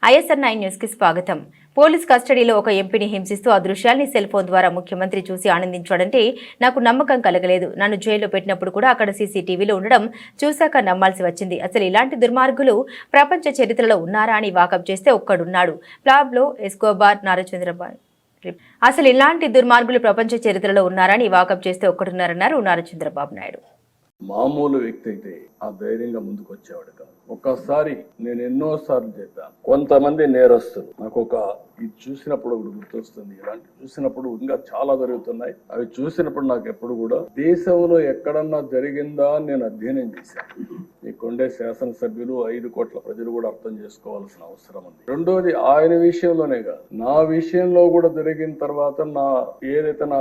ISR9 news కి స్వాగతం. Police కస్టడీలో ఒక ఎంపీని హింసిస్తూ ఆ దృశ్యాల్ని సెల్ ఫోన్ ద్వారా ముఖ్యమంత్రి చూసి ఆనందించాడంటే నాకు నమ్మకం కలగలేదు. నన్ను జైల్లో పెట్టినప్పుడు కూడా అక్కడ సీసీటీవీలో ఉండడం చూశాక నమ్మాల్సి వచ్చింది. అసలు ఇలాంటి దుర్మార్గులు ప్రపంచ చరిత్రలో ఉన్నారా అని వాకప్ చేస్తే ఒక్కడున్నాడు. ప్లాబ్లో ఎస్కోబార్ నారచంద్రబాబు. అసలు ఇలాంటి దుర్మార్గులు ప్రపంచ చరిత్రలో ఉన్నారని వాకప్ చేస్తే ఒక్కడున్నారన్నారు నారచంద్రబాబు నాయుడు. మామూలు వ్యక్తి అయితే ఆ ధైర్యంగా ముందుకు వచ్చేవాడు కాదు. ఒక్కసారి నేను ఎన్నోసార్లు చెప్పాను, కొంతమంది నేరస్తులు నాకు ఇది చూసినప్పుడు ఒకటి గుర్తొస్తుంది. ఇలాంటి చూసినప్పుడు ఇంకా చాలా జరుగుతున్నాయి. అవి చూసినప్పుడు నాకు ఎప్పుడు కూడా దేశంలో ఎక్కడన్నా జరిగిందా అని నేను అధ్యయనం చేశాను. ఇక్కడుండే శాసనసభ్యులు 5 కోట్ల ప్రజలు కూడా అర్థం చేసుకోవాల్సిన అవసరం ఉంది. రెండోది ఆయన విషయంలోనే కాదు, నా విషయంలో కూడా జరిగిన తర్వాత నా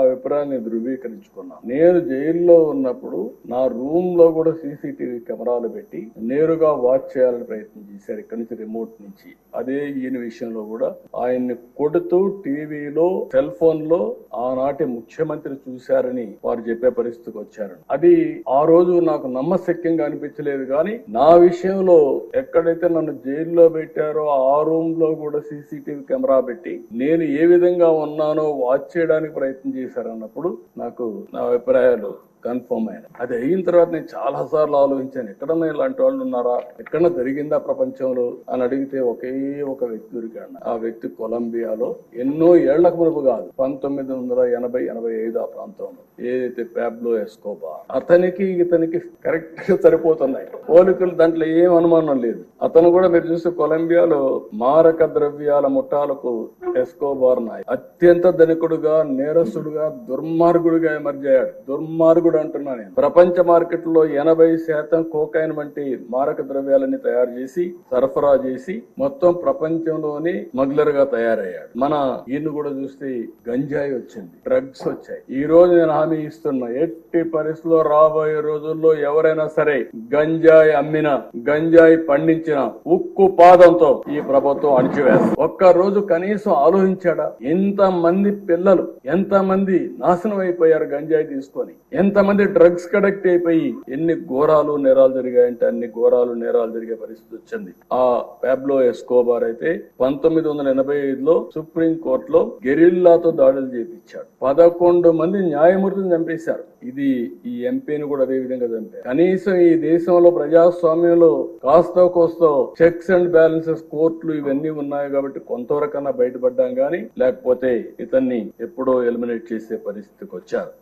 అభిప్రాయాన్ని ధృవీకరించుకున్నా. నేను జైల్లో ఉన్నప్పుడు నా రూమ్ లో కూడా సీసీటీవీ కెమెరాలు పెట్టి నేరుగా వాచ్ చేయాలని ప్రయత్నం చేశారు ఇక్కడి నుంచి, రిమోట్ నుంచి. అదే ఈయన విషయంలో కూడా ఆయన్ని కొడుతూ టీవీలో సెల్ ఫోన్ లో ఆనాటి ముఖ్యమంత్రి చూశారని వారు చెప్పే పరిస్థితికి వచ్చారు. అది ఆ రోజు నాకు నమ్మశక్యంగా అనిపించలేదు. కానీ నా విషయంలో ఎక్కడైతే నన్ను జైల్లో పెట్టారో ఆ రూమ్ లో కూడా సీసీటీవీ కెమెరా పెట్టి నేను ఏ విధంగా ఉన్నానో వాచ్ చేయడానికి ప్రయత్నం చేశారన్నప్పుడు నాకు నా అభిప్రాయాలు కన్ఫర్మ్ అయినా. అది అయిన తర్వాత నేను చాలా సార్లు ఆలోచించాను, ఎక్కడన్నా ఇలాంటి వాళ్ళు ఉన్నారా, ఎక్కడన్నా జరిగిందా ప్రపంచంలో అని అడిగితే ఒకే ఒక వ్యక్తి దొరికాడు. ఆ వ్యక్తి కొలంబియాలో ఎన్నో ఏళ్లకు మునుపు కాదు, 1980-85 ఆ ప్రాంతంలో ఏదైతే ప్యాబ్లో ఎస్కోబార్, అతనికి ఇతనికి కరెక్ట్ గా సరిపోతున్నాయి పోలికలు, దాంట్లో ఏం అనుమానం లేదు. అతను కూడా మీరు చూస్తే కొలంబియాలో మారక ద్రవ్యాల ముఠాలకు ఎస్కోబార్ నాయక్ అత్యంత ధనికుడుగా, నేరస్తుడుగా, దుర్మార్గుడిగా ఎమర్జ్ అయ్యాడు. దుర్మార్గుడు అంటున్నా నేను. ప్రపంచ మార్కెట్ లో 80% కోకైన్ వంటి మారక ద్రవ్యాలని తయారు చేసి సరఫరా చేసి మొత్తం ప్రపంచంలోని స్మగ్లర్ గా తయారయ్యాడు. మన ఈయన కూడా చూస్తే గంజాయి వచ్చింది, డ్రగ్స్ వచ్చాయి. ఈ రోజు నేను హామీ ఇస్తున్నా, ఎట్టి పరిస్థితుల్లో రాబోయే రోజుల్లో ఎవరైనా సరే గంజాయి అమ్మిన, గంజాయి పండించిన ఉక్కు పాదంతో ఈ ప్రభుత్వం అణిచివేస్తుంది. ఒక్క రోజు కనీసం ఆలోచించాడా? ఎంతమంది పిల్లలు, ఎంతమంది నాశనం అయిపోయారు గంజాయి తీసుకొని, ఎంతమంది డ్రగ్స్ కడెక్ట్ అయిపోయి ఎన్ని ఘోరాలు నేరాలు జరిగాయంటే అన్ని ఘోరాలు నేరాలు జరిగే పరిస్థితి వచ్చింది. ఆ ప్యాబ్లో ఎస్కోబార్ అయితే 1985లో సుప్రీం కోర్టులో గెరిల్లాతో దాడులు చేపించాడు. 11 మంది న్యాయమూర్తులను చంపేశారు. ఇది ఈ ఎంపీని కూడా అదే విధంగా చంపారు. కనీసం ఈ దేశంలో ప్రజాస్వామ్యంలో కాస్తో కోస్తో చెక్స్ అండ్ బ్యాలెన్సెస్ కోర్టులు ఇవన్నీ ఉన్నాయి కాబట్టి కొంతవరకన్నా బయటపడ్డాం గానీ, లేకపోతే ఇతన్ని ఎప్పుడో ఎలిమినేట్ చేసే పరిస్థితికి వచ్చారు.